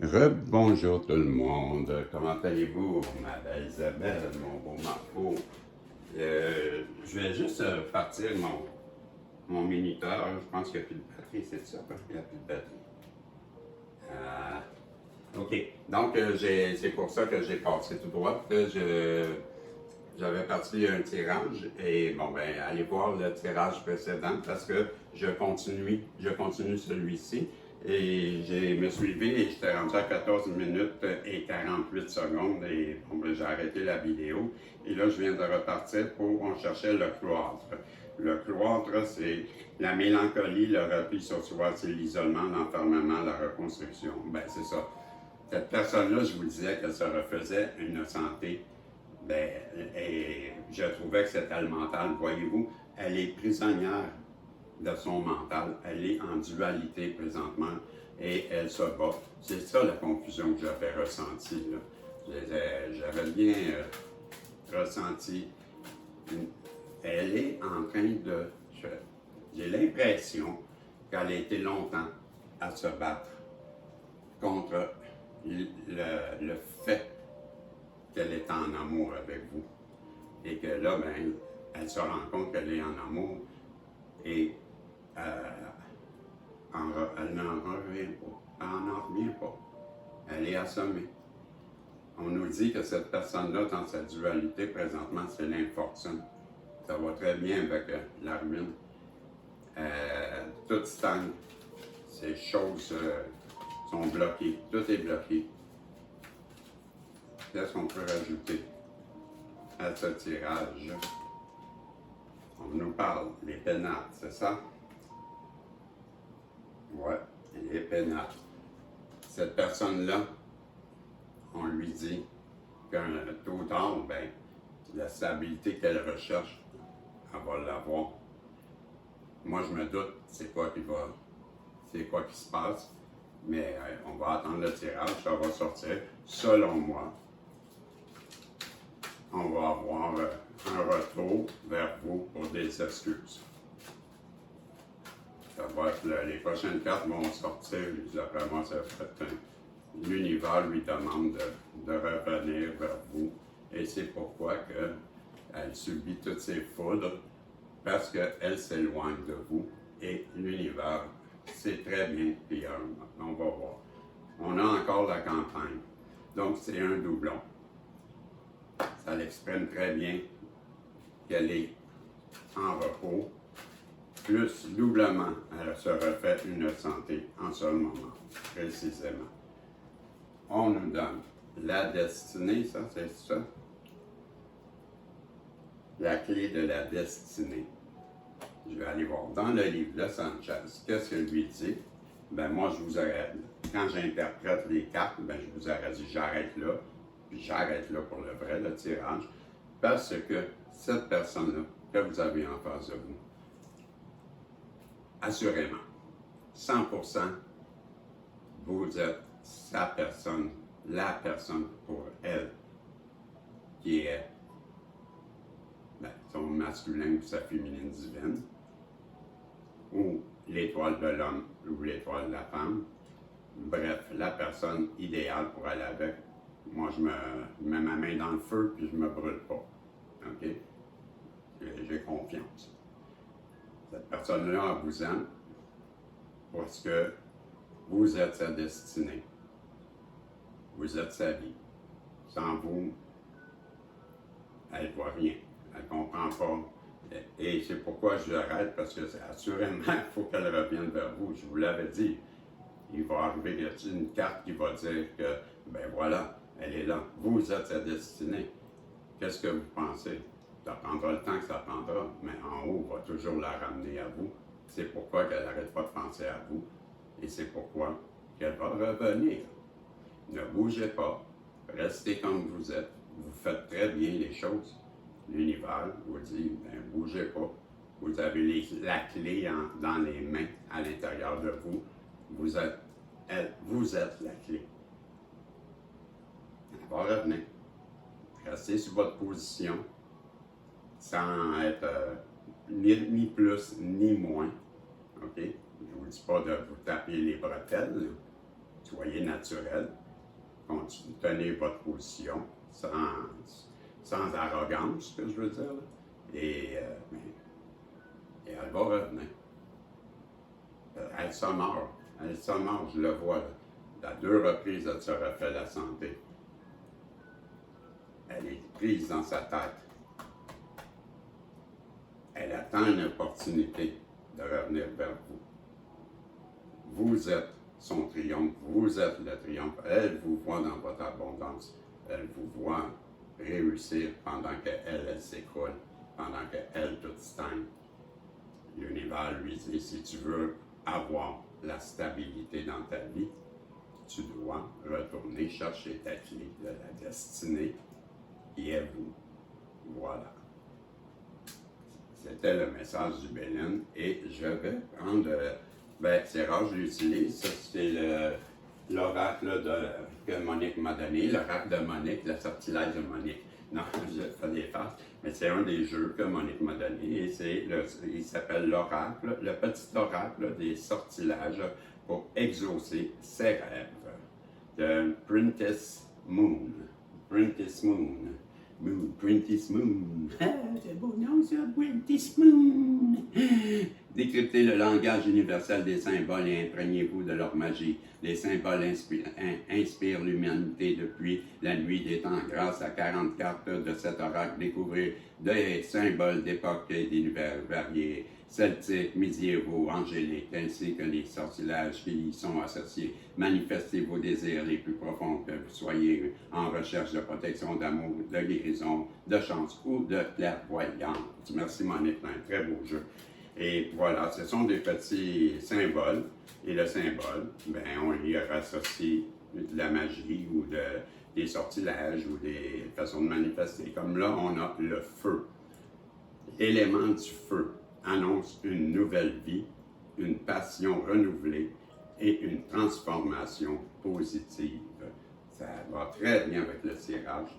Rebonjour tout le monde, comment allez-vous, ma belle Isabelle, mon beau Marco? Je vais juste partir mon minuteur, je pense qu'il n'y a plus de batterie, c'est ça, parce qu'il n'y a plus de batterie. OK, donc c'est pour ça que j'ai passé tout droit, j'avais parti un tirage et bon ben allez voir le tirage précédent parce que je continue celui-ci et j'ai me suis levé et j'étais rendu à 14 minutes et 48 secondes et bon ben j'ai arrêté la vidéo et là je viens de repartir pour on cherchait le cloître. Le cloître, c'est la mélancolie, le repli sur soi, c'est l'isolement, l'enfermement, la reconstruction. Ben c'est ça. Cette personne-là, je vous disais qu'elle se refaisait une santé. Ben, et je trouvais que c'était le mental. Voyez-vous, elle est prisonnière de son mental. Elle est en dualité présentement et elle se bat. C'est ça la confusion que j'avais ressentie. J'avais bien ressenti. Elle est en train de... J'ai l'impression qu'elle a été longtemps à se battre contre le fait qu'elle est en amour avec vous. Et que là, ben, elle se rend compte qu'elle est en amour et elle n'en revient pas. Elle n'en revient pas. Elle est assommée. On nous dit que cette personne-là, dans sa dualité présentement, c'est l'infortune. Ça va très bien avec la ruine. Tout stagne. Ces choses sont bloquées. Tout est bloqué. Qu'est-ce qu'on peut rajouter à ce tirage? On nous parle des pénates, c'est ça? Ouais, les pénates. Cette personne-là, on lui dit qu'un tôt ou tard, ben, la stabilité qu'elle recherche, elle va l'avoir. Moi, je me doute c'est quoi qui se passe, mais on va attendre le tirage, ça va sortir. Selon moi, on va avoir un retour vers vous pour des excuses. Ça va être les prochaines cartes vont sortir, d'après moi, ça fait l'univers lui demande de revenir vers vous. Et c'est pourquoi elle subit toutes ces foudres, parce qu'elle s'éloigne de vous. Et l'univers sait très bien, puis on va voir. On a encore la campagne. Donc c'est un doublon. Ça l'exprime très bien qu'elle est en repos. Plus doublement, elle se refait une santé en ce moment, précisément. On nous donne la destinée, ça c'est ça. La clé de la destinée. Je vais aller voir dans le livre de Sanchez, qu'est-ce que lui dit? Ben moi je vous arrête. Quand j'interprète les cartes, ben je vous aurais dit j'arrête là, puis j'arrête là pour le vrai, le tirage, parce que cette personne-là que vous avez en face de vous, assurément, 100%, vous êtes sa personne, la personne pour elle, qui est son masculin ou sa féminine divine, ou l'étoile de l'homme ou l'étoile de la femme. Bref, la personne idéale pour aller avec. Moi, je mets ma main dans le feu puis je me brûle pas. OK? J'ai confiance. Cette personne-là, elle vous aime parce que vous êtes sa destinée. Vous êtes sa vie. Sans vous, elle ne voit rien. Elle ne comprend pas. Et c'est pourquoi je l'arrête, parce que assurément, il faut qu'elle revienne vers vous. Je vous l'avais dit. Il va arriver une carte qui va dire que, ben voilà, elle est là. Vous êtes sa destinée. Qu'est-ce que vous pensez? Ça prendra le temps que ça prendra, mais en haut, va toujours la ramener à vous. C'est pourquoi qu'elle n'arrête pas de penser à vous. Et c'est pourquoi qu'elle va revenir. Ne bougez pas. Restez comme vous êtes. Vous faites très bien les choses. L'univers vous dit, ben, bougez pas. Vous avez la clé dans les mains à l'intérieur de vous. Vous êtes la clé. Elle va revenir. Restez sur votre position sans être ni plus ni moins. OK? Je ne vous dis pas de vous taper les bretelles. Soyez naturel, tenez votre position sans arrogance, ce que je veux dire. Là. Et elle va revenir. Elle se meurt. Elle se meurt, je le vois. Là. À 2 reprises, elle se refait la santé. Elle est prise dans sa tête. Elle attend une opportunité de revenir vers vous. Vous êtes son triomphe, vous êtes le triomphe. Elle vous voit dans votre abondance. Elle vous voit réussir pendant qu'elle s'écroule, pendant qu'elle tout stagne. L'univers lui dit, si tu veux avoir la stabilité dans ta vie, tu dois retourner chercher ta clé de la destinée qui est vous. Voilà. C'était le message du Bénin et je vais prendre, c'est rare, je l'utilise, ça c'est l'oracle que Monique m'a donné, l'oracle de Monique, le sortilège de Monique. Non, je fais des farces, mais c'est un des jeux que Monique m'a donné et il s'appelle l'oracle, le petit oracle des sortilèges pour exaucer ses rêves. De Princess Moon. Princess Moon. Moon, Princess Moon. Ah, c'est beau nom ça, Princess Moon. Décryptez le langage universel des symboles et imprégnez-vous de leur magie. Les symboles inspirent l'humanité depuis la nuit des temps. Grâce à 40 cartes de cet oracle, découvrez des symboles d'époque et d'univers variés, celtiques, médiévaux, angéliques, ainsi que les sortilèges qui y sont associés. Manifestez vos désirs les plus profonds, que vous soyez en recherche de protection, d'amour, de guérison, de chance ou de clairvoyance. Merci Monique, un très beau jeu. Et voilà, ce sont des petits symboles. Et le symbole, on y associe de la magie ou des sortilèges ou des façons de manifester. Comme là, on a le feu. L'élément du feu annonce une nouvelle vie, une passion renouvelée et une transformation positive. Ça va très bien avec le tirage.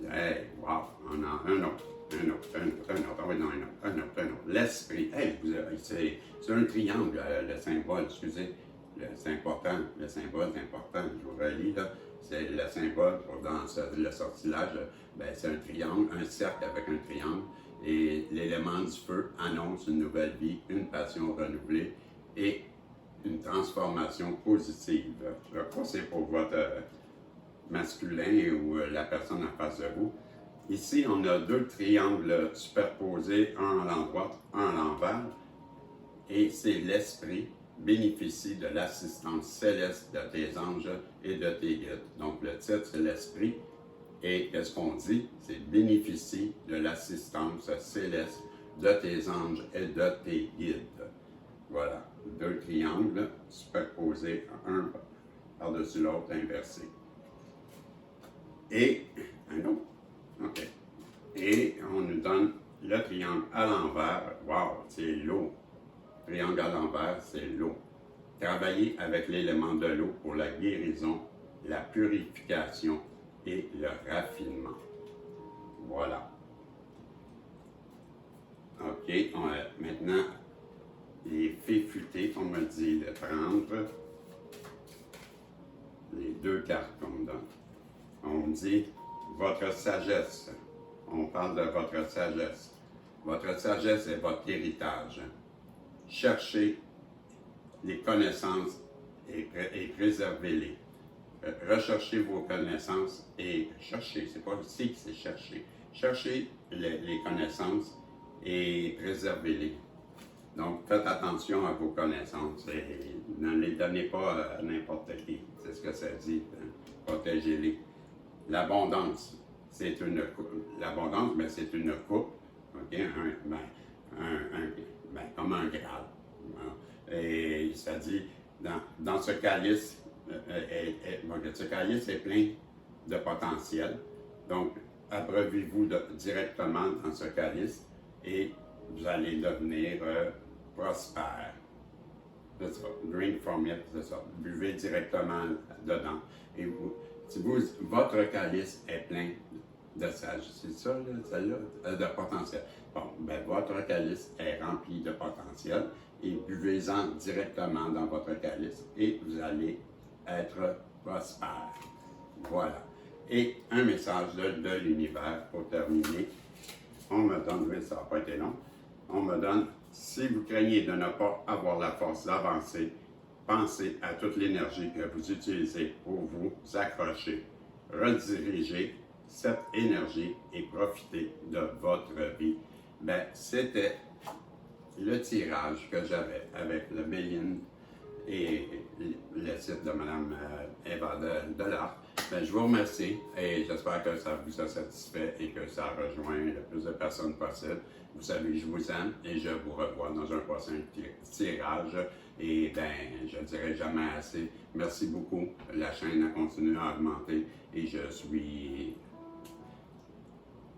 Hey, wow, on a un autre. Un autre. L'esprit. Hey, c'est un triangle, le symbole, excusez. C'est important. Le symbole est important. Je vous relis, là. C'est le symbole dans le sortilège. C'est un triangle, un cercle avec un triangle. Et l'élément du feu annonce une nouvelle vie, une passion renouvelée et une transformation positive. Je crois que c'est pour votre masculin ou la personne en face de vous. Ici, on a 2 triangles superposés, un à l'endroit, un à l'envers, et c'est l'esprit bénéficie de l'assistance céleste de tes anges et de tes guides. Donc, le titre, c'est l'esprit, et qu'est-ce qu'on dit? C'est bénéficie de l'assistance céleste de tes anges et de tes guides. Voilà, 2 triangles superposés, un par-dessus l'autre, inversé. Et un autre. OK. Et on nous donne le triangle à l'envers. Wow, c'est l'eau. Triangle à l'envers, c'est l'eau. Travailler avec l'élément de l'eau pour la guérison, la purification et le raffinement. Voilà. OK. Maintenant, les fées futées, on me dit de prendre les 2 cartes qu'on me donne. On me dit votre sagesse. On parle de votre sagesse. Votre sagesse est votre héritage. Cherchez les connaissances et préservez-les. Recherchez vos connaissances et cherchez, c'est pas ici que c'est chercher. Cherchez les connaissances et préservez-les. Donc, faites attention à vos connaissances et ne les donnez pas à n'importe qui. C'est ce que ça dit. Hein? Protégez-les. L'abondance, c'est une l'abondance, mais c'est une coupe, ok, comme un Graal. Et ça dit, dans ce calice, ce calice est plein de potentiel. Donc, abreuvez-vous directement dans ce calice et vous allez devenir prospère. C'est ça. Drink from it, c'est ça. Buvez directement dedans. Et votre calice est plein de sagesse. C'est ça, celle-là, de potentiel. Bon, votre calice est rempli de potentiel et buvez-en directement dans votre calice et vous allez être prospère. Voilà. Et un message de l'univers pour terminer. On me donne, oui, ça n'a pas été long. On me donne, si vous craignez de ne pas avoir la force d'avancer, pensez à toute l'énergie que vous utilisez pour vous accrocher. Redirigez cette énergie et profitez de votre vie. Ben, c'était le tirage que j'avais avec le Béline et le site de Mme Eva Delart. Ben, je vous remercie et j'espère que ça vous a satisfait et que ça rejoint le plus de personnes possible. Vous savez, je vous aime et je vous revois dans un prochain tirage. Et ben, je ne dirai jamais assez. Merci beaucoup. La chaîne a continué à augmenter et je suis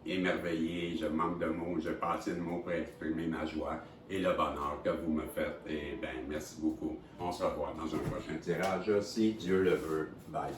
émerveillé, je manque de mots, je pas assez de mots pour exprimer ma joie et le bonheur que vous me faites. Et ben, merci beaucoup. On se revoit dans un prochain tirage si Dieu le veut. Bye.